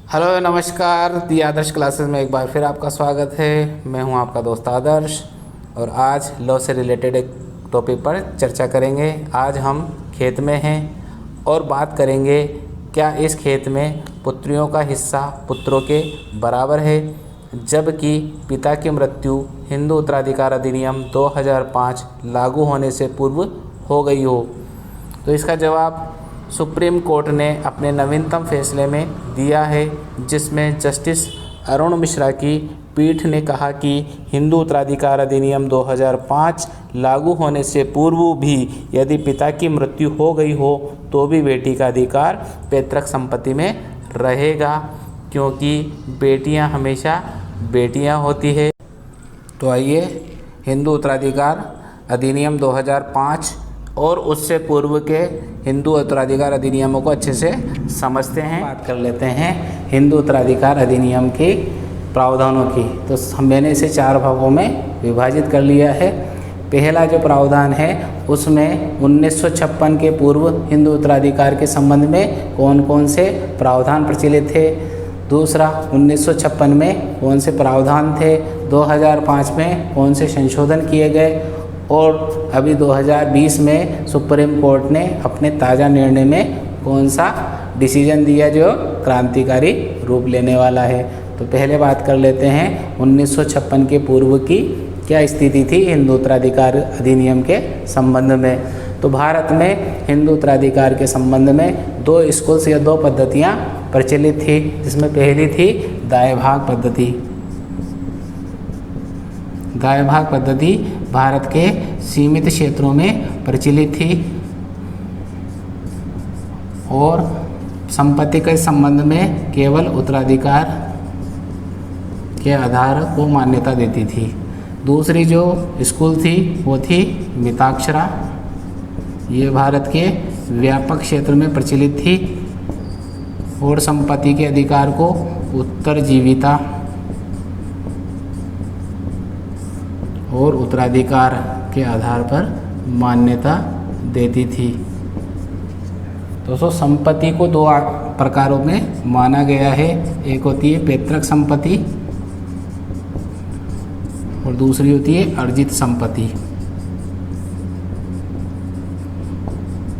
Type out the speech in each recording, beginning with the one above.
Hello नमस्कार, दी आदर्श classes में एक बार फिर आपका स्वागत है। मैं हूं आपका दोस्त आदर्श और आज लॉ से रिलेटेड एक टॉपिक पर चर्चा करेंगे। आज हम खेत में हैं और बात करेंगे क्या इस खेत में पुत्रियों का हिस्सा पुत्रों के बराबर है, जबकि पिता की मृत्यु हिंदू उत्तराधिकार अधिनियम 2005 लागू होने से पूर्व हो गई हो। तो इसका जवाब सुप्रीम कोर्ट ने अपने नवीनतम फैसले में दिया है, जिसमें जस्टिस अरुण मिश्रा की पीठ ने कहा कि हिंदू उत्तराधिकार अधिनियम 2005 लागू होने से पूर्व भी यदि पिता की मृत्यु हो गई हो तो भी बेटी का अधिकार पैतृक संपत्ति में रहेगा, क्योंकि बेटियां हमेशा बेटियां होती है। तो आइए हिंदू उत्तराधिकार अधिनियम 2005 और उससे पूर्व के हिंदू उत्तराधिकार अधिनियमों को अच्छे से समझते हैं। बात कर लेते हैं हिंदू उत्तराधिकार अधिनियम के प्रावधानों की। तो मैंने इसे 4 भागों में विभाजित कर लिया है। पहला जो प्रावधान है उसमें 1956 के पूर्व हिंदू उत्तराधिकार के संबंध में कौन कौन से प्रावधान प्रचलित थे। दूसरा, 1956 में कौन से प्रावधान थे, 2005 में कौन से संशोधन किए गए और अभी 2020 में सुप्रीम कोर्ट ने अपने ताज़ा निर्णय में कौन सा डिसीजन दिया जो क्रांतिकारी रूप लेने वाला है। तो पहले बात कर लेते हैं 1956 के पूर्व की क्या स्थिति थी हिंदू उत्तराधिकार अधिनियम के संबंध में। तो भारत में हिंदू उत्तराधिकार के संबंध में 2 स्कूल्स या 2 पद्धतियाँ प्रचलित थी, जिसमें पहली थी दाय भाग पद्धति। दाय भाग पद्धति भारत के सीमित क्षेत्रों में प्रचलित थी और संपत्ति के संबंध में केवल उत्तराधिकार के आधार को मान्यता देती थी। दूसरी जो स्कूल थी वो थी मिताक्षरा। ये भारत के व्यापक क्षेत्र में प्रचलित थी और संपत्ति के अधिकार को उत्तरजीविता और उत्तराधिकार के आधार पर मान्यता देती थी। दोस्तों, संपत्ति को 2 प्रकारों में माना गया है। एक होती है पैतृक संपत्ति और दूसरी होती है अर्जित संपत्ति।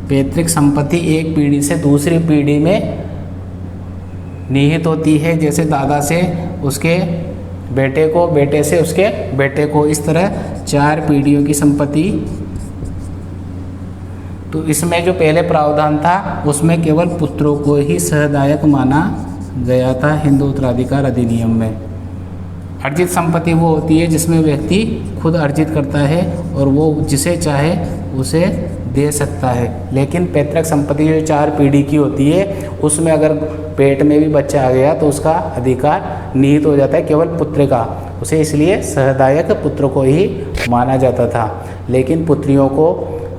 पैतृक संपत्ति एक पीढ़ी से दूसरी पीढ़ी में निहित होती है, जैसे दादा से उसके बेटे को, बेटे से उसके बेटे को, इस तरह 4 पीढ़ियों की संपत्ति। तो इसमें जो पहले प्रावधान था उसमें केवल पुत्रों को ही सहदायक माना गया था हिंदू उत्तराधिकार अधिनियम में। अर्जित संपत्ति वो होती है जिसमें व्यक्ति खुद अर्जित करता है और वो जिसे चाहे उसे दे सकता है। लेकिन पैतृक संपत्ति जो 4 पीढ़ी की होती है उसमें अगर पेट में भी बच्चा आ गया तो उसका अधिकार निहित हो जाता है केवल पुत्र का। उसे इसलिए सहदायक पुत्र को ही माना जाता था, लेकिन पुत्रियों को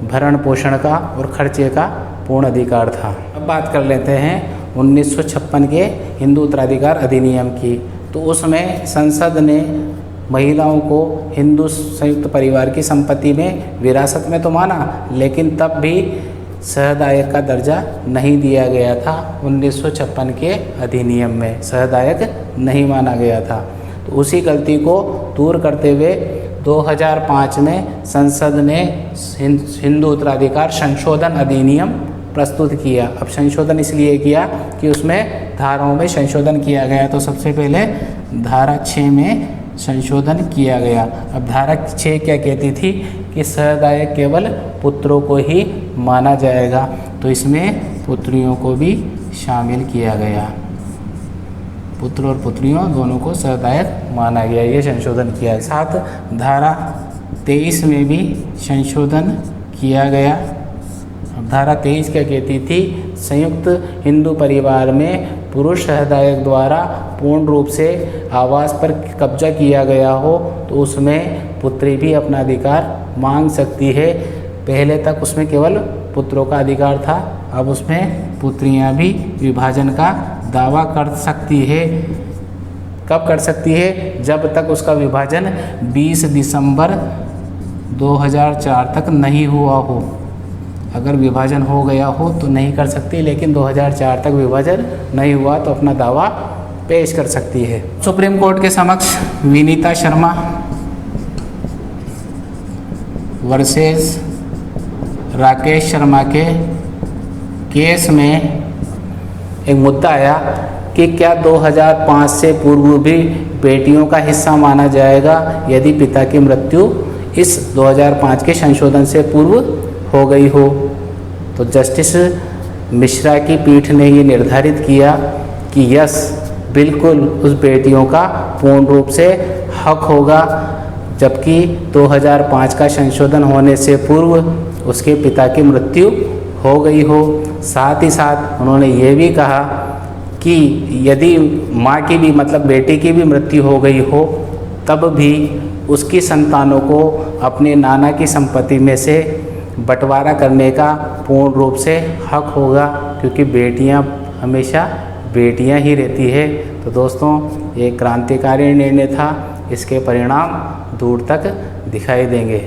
भरण पोषण का और खर्चे का पूर्ण अधिकार था। अब बात कर लेते हैं 1956 के हिंदू उत्तराधिकार अधिनियम की। तो उसमें संसद ने महिलाओं को हिंदू संयुक्त परिवार की संपत्ति में विरासत में तो माना, लेकिन तब भी सहदायक का दर्जा नहीं दिया गया था। 1956 के अधिनियम में सहदायक नहीं माना गया था। तो उसी गलती को दूर करते हुए 2005 में संसद ने हिंदू उत्तराधिकार संशोधन अधिनियम प्रस्तुत किया। अब संशोधन इसलिए किया कि उसमें धाराओं में संशोधन किया गया। तो सबसे पहले धारा 6 में संशोधन किया गया। अब धारा 6 क्या कहती थी कि सहदायक केवल पुत्रों को ही माना जाएगा, तो इसमें पुत्रियों को भी शामिल किया गया। पुत्र और पुत्रियों दोनों को सहदायक माना गया, ये संशोधन किया। साथ धारा 23 में भी संशोधन किया गया। अब धारा 23 क्या कहती थी, संयुक्त हिंदू परिवार में पुरुष सहदायक द्वारा पूर्ण रूप से आवास पर कब्जा किया गया हो तो उसमें पुत्री भी अपना अधिकार मांग सकती है। पहले तक उसमें केवल पुत्रों का अधिकार था, अब उसमें पुत्रियां भी विभाजन का दावा कर सकती है। कब कर सकती है? जब तक उसका विभाजन 20 दिसंबर 2004 तक नहीं हुआ हो। अगर विभाजन हो गया हो तो नहीं कर सकती, लेकिन 2004 तक विभाजन नहीं हुआ तो अपना दावा पेश कर सकती है। सुप्रीम कोर्ट के समक्ष विनीता शर्मा वर्सेस राकेश शर्मा के केस में एक मुद्दा आया कि क्या 2005 से पूर्व भी बेटियों का हिस्सा माना जाएगा यदि पिता की मृत्यु इस 2005 के संशोधन से पूर्व हो गई हो। तो जस्टिस मिश्रा की पीठ ने ये निर्धारित किया कि यस, बिल्कुल उस बेटियों का पूर्ण रूप से हक होगा, जबकि 2005 का संशोधन होने से पूर्व उसके पिता की मृत्यु हो गई हो। साथ ही साथ उन्होंने ये भी कहा कि यदि माँ की भी मतलब बेटी की भी मृत्यु हो गई हो तब भी उसकी संतानों को अपने नाना की संपत्ति में से बंटवारा करने का पूर्ण रूप से हक होगा, क्योंकि बेटियां हमेशा बेटियां ही रहती है। तो दोस्तों, ये क्रांतिकारी निर्णय था, इसके परिणाम दूर तक दिखाई देंगे।